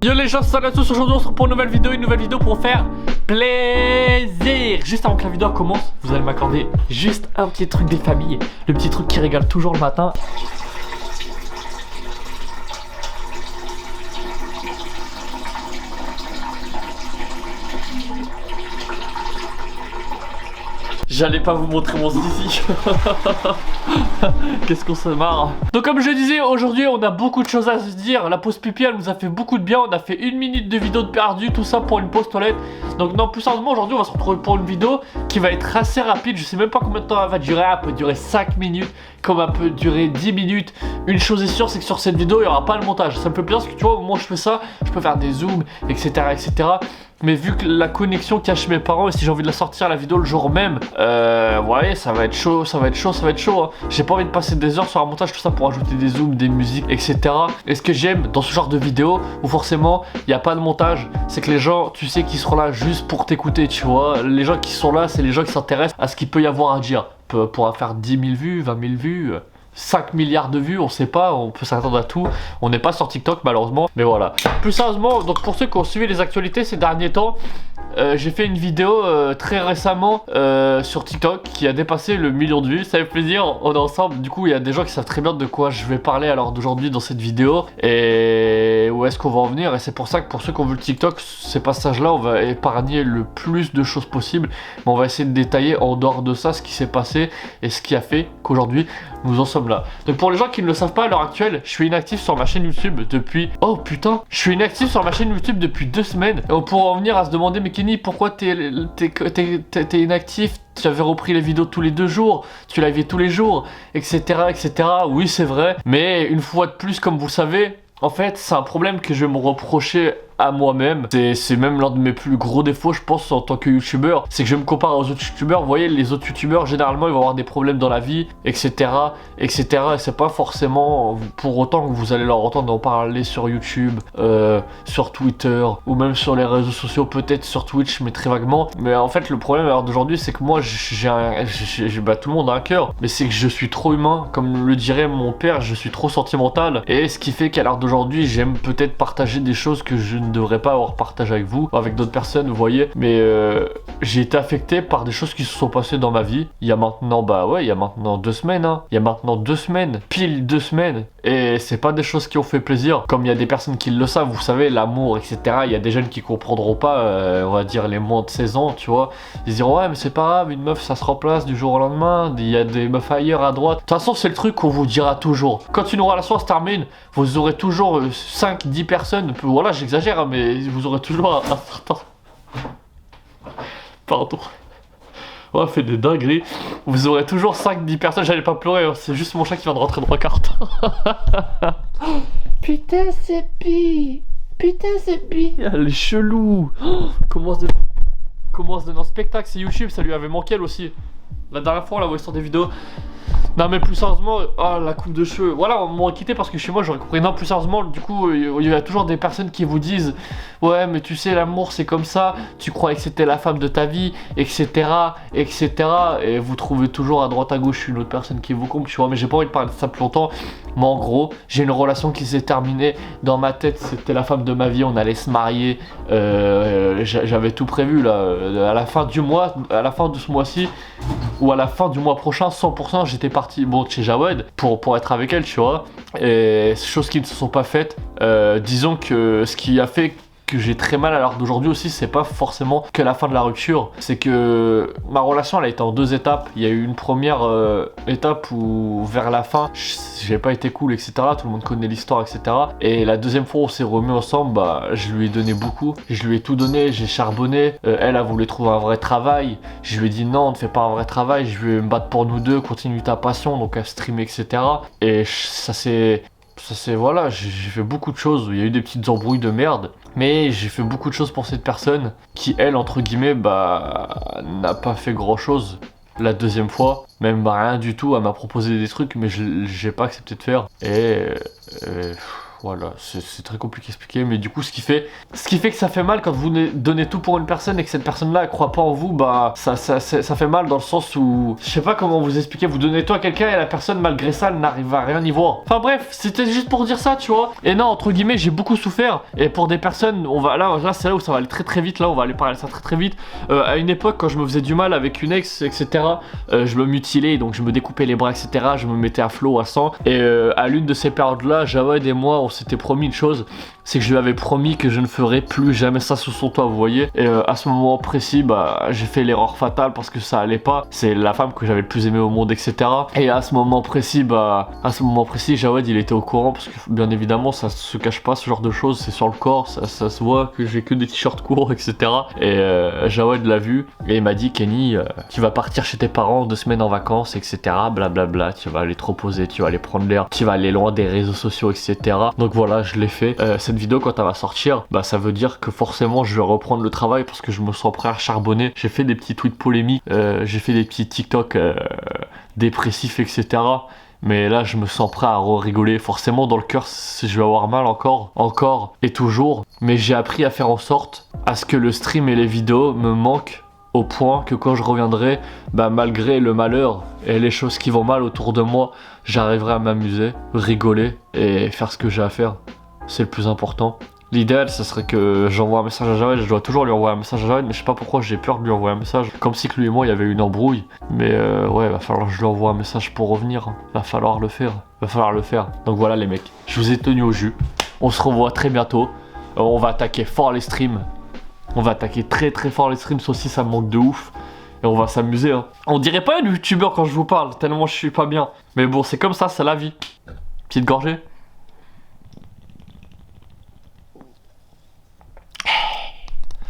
Yo les gens, salut à tous, aujourd'hui on se retrouve pour une nouvelle vidéo pour faire plaisir. Juste avant que la vidéo commence, vous allez m'accorder juste un petit truc des familles. Le petit truc qui régale toujours le matin. J'allais pas vous montrer mon zizi. Qu'est-ce qu'on se marre. Donc comme je disais, aujourd'hui on a beaucoup de choses à se dire. La pause pipi elle nous a fait beaucoup de bien. On a fait 1 minute de vidéo de perdu, tout ça pour une pause toilette. Donc non, plus sérieusement aujourd'hui on va se retrouver pour une vidéo qui va être assez rapide. Je sais même pas combien de temps elle va durer. Elle peut durer 5 minutes, comme elle peut durer 10 minutes. Une chose est sûre, c'est que sur cette vidéo il n'y aura pas le montage. Ça me fait plaisir parce que tu vois, au moment où je fais ça, je peux faire des zooms, etc. etc. Mais vu que la connexion cache mes parents et si j'ai envie de la sortir la vidéo le jour même, ouais, ça va être chaud, ça va être chaud. Hein. J'ai pas envie de passer des heures sur un montage, tout ça pour ajouter des zooms, des musiques, etc. Et ce que j'aime dans ce genre de vidéo où forcément il n'y a pas de montage, c'est que les gens, tu sais, qui seront là juste pour t'écouter, tu vois. Les gens qui sont là, c'est les gens qui s'intéressent à ce qu'il peut y avoir à dire. Pour faire 10 000 vues, 20 000 vues. 5 milliards de vues, on sait pas, on peut s'attendre à tout. On n'est pas sur TikTok malheureusement, mais voilà. Plus sérieusement, donc pour ceux qui ont suivi les actualités ces derniers temps, j'ai fait une vidéo très récemment sur TikTok qui a dépassé le 1 million de vues. Ça fait plaisir, on est ensemble. Du coup, il y a des gens qui savent très bien de quoi je vais parler à l'heure d'aujourd'hui dans cette vidéo et où est-ce qu'on va en venir. Et c'est pour ça que pour ceux qui ont vu le TikTok, ces passages-là, on va épargner le plus de choses possible. Mais on va essayer de détailler en dehors de ça ce qui s'est passé et ce qui a fait qu'aujourd'hui nous en sommes là. Donc pour les gens qui ne le savent pas à l'heure actuelle, je suis inactif sur ma chaîne YouTube depuis... Oh putain, je suis inactif sur ma chaîne YouTube depuis 2 semaines. Et on pourra en venir à se demander, mais Kenny, pourquoi t'es inactif? Tu avais repris les vidéos tous les 2 jours, tu l'avais tous les jours, etc. etc. Oui, c'est vrai. Mais une fois de plus, comme vous le savez, en fait, c'est un problème que je vais me reprocher à moi-même. C'est même l'un de mes plus gros défauts, je pense, en tant que youtubeur. C'est que je me compare aux autres youtubeurs. Vous voyez, les autres youtubeurs, généralement, ils vont avoir des problèmes dans la vie, etc. etc. Et c'est pas forcément pour autant que vous allez leur entendre en parler sur YouTube, sur Twitter, ou même sur les réseaux sociaux, peut-être sur Twitch, mais très vaguement. Mais en fait, le problème à l'heure d'aujourd'hui, c'est que moi, bah, tout le monde a un cœur, mais c'est que je suis trop humain. Comme le dirait mon père, je suis trop sentimental. Et ce qui fait qu'à l'heure d'aujourd'hui, j'aime peut-être partager des choses que je ne devrais pas avoir partagé avec vous, avec d'autres personnes, vous voyez. Mais j'ai été affecté par des choses qui se sont passées dans ma vie. Il y a maintenant, bah ouais, il y a maintenant 2 semaines, hein. Il y a maintenant 2 semaines, pile 2 semaines. Et c'est pas des choses qui ont fait plaisir. Comme il y a des personnes qui le savent, vous savez, l'amour, etc. Il y a des jeunes qui comprendront pas, on va dire les moins de 16 ans, tu vois. Ils diront, ouais, mais c'est pas grave, une meuf, ça se remplace du jour au lendemain. Il y a des meufs ailleurs, à droite. De toute façon, c'est le truc qu'on vous dira toujours. Quand une relation se termine, vous aurez toujours 5-10 personnes. Voilà, j'exagère, hein, mais vous aurez toujours un certain... Pardon. On fait des dingueries. Vous aurez toujours 5-10 personnes. J'allais pas pleurer, hein. C'est juste mon chat qui vient de rentrer dans ma carte. Putain, c'est pire. Putain, c'est pire. Elle est chelou. Comment se donne un spectacle, c'est YouTube, ça lui avait manqué elle aussi. La dernière fois on l'a voyé sur des vidéos. Non mais plus sérieusement, oh, la coupe de cheveux. Voilà, on m'aurait quitté parce que chez moi j'aurais compris. Non, plus sérieusement, du coup, il y a toujours des personnes qui vous disent, ouais, mais tu sais, l'amour c'est comme ça, tu croyais que c'était la femme de ta vie, etc. etc. Et vous trouvez toujours à droite à gauche une autre personne qui vous compte, tu vois. Mais j'ai pas envie de parler de ça plus longtemps. Mais en gros, j'ai une relation qui s'est terminée. Dans ma tête, c'était la femme de ma vie, on allait se marier. J'avais tout prévu là. À la fin du mois, à la fin de ce mois-ci, ou à la fin du mois prochain, 100%, j'étais parti chez Jawed pour être avec elle, tu vois. Et choses qui ne se sont pas faites. Disons que ce qui a fait que j'ai très mal à l'heure d'aujourd'hui aussi, c'est pas forcément que la fin de la rupture, c'est que ma relation elle a été en 2 étapes. Il y a eu une première étape où vers la fin j'ai pas été cool, etc. Tout le monde connaît l'histoire, etc. Et la deuxième fois où on s'est remis ensemble, bah je lui ai donné beaucoup, je lui ai tout donné, j'ai charbonné. Elle a voulu trouver un vrai travail, je lui ai dit non, ne fais pas un vrai travail, je vais me battre pour nous deux, continue ta passion, donc à streamer, etc. Et ça c'est voilà, j'ai fait beaucoup de choses, il y a eu des petites embrouilles de merde, mais j'ai fait beaucoup de choses pour cette personne qui, elle, entre guillemets, bah, n'a pas fait grand chose la deuxième fois, même rien du tout. Elle m'a proposé des trucs, mais j'ai pas accepté de faire. Et voilà, c'est très compliqué à expliquer, mais du coup ce qui fait que ça fait mal quand vous donnez tout pour une personne et que cette personne-là elle croit pas en vous, bah ça fait mal dans le sens où, je sais pas comment vous expliquer, vous donnez tout à quelqu'un et la personne malgré ça elle n'arrive à rien y voir. Enfin bref, c'était juste pour dire ça, tu vois. Et non, entre guillemets, j'ai beaucoup souffert, et pour des personnes, là c'est là où ça va aller très très vite, là on va aller parler de ça très très vite. À une époque quand je me faisais du mal avec une ex, etc., je me mutilais, donc je me découpais les bras, etc., je me mettais à flot, à 100, et à l'une de ces périodes-là, Jawed et moi, on s'était promis une chose, c'est que je lui avais promis que je ne ferais plus jamais ça sous son toit, vous voyez. Et à ce moment précis, bah j'ai fait l'erreur fatale parce que ça allait pas. C'est la femme que j'avais le plus aimée au monde, etc. Et à ce moment précis, Jawed il était au courant parce que bien évidemment ça se cache pas ce genre de choses, c'est sur le corps, ça se voit que j'ai que des t-shirts courts, etc. Et Jawed l'a vu et il m'a dit, Kenny, tu vas partir chez tes parents 2 semaines en vacances, etc. Blablabla, tu vas aller te reposer, tu vas aller prendre l'air, tu vas aller loin des réseaux sociaux, etc. Donc voilà, je l'ai fait. Cette vidéo quand elle va sortir, bah ça veut dire que forcément je vais reprendre le travail parce que je me sens prêt à charbonner. J'ai fait des petits tweets polémiques, j'ai fait des petits TikTok dépressifs, etc. Mais là je me sens prêt à rigoler. Forcément dans le cœur je vais avoir mal encore et toujours. Mais j'ai appris à faire en sorte à ce que le stream et les vidéos me manquent, au point que quand je reviendrai, bah malgré le malheur et les choses qui vont mal autour de moi, j'arriverai à m'amuser, rigoler et faire ce que j'ai à faire. C'est le plus important. L'idéal, ce serait que j'envoie un message à Jawed. Je dois toujours lui envoyer un message à Jawed, mais je sais pas pourquoi j'ai peur de lui envoyer un message. Comme si que lui et moi, il y avait une embrouille. Mais ouais, va falloir que je lui envoie un message pour revenir. Va falloir le faire. Donc voilà les mecs, je vous ai tenu au jus. On se revoit très bientôt. On va attaquer fort les streams. On va attaquer très très fort les streams, aussi ça me manque de ouf. Et on va s'amuser, hein. On dirait pas un youtubeur quand je vous parle, tellement je suis pas bien. Mais bon, c'est comme ça, c'est la vie. Petite gorgée.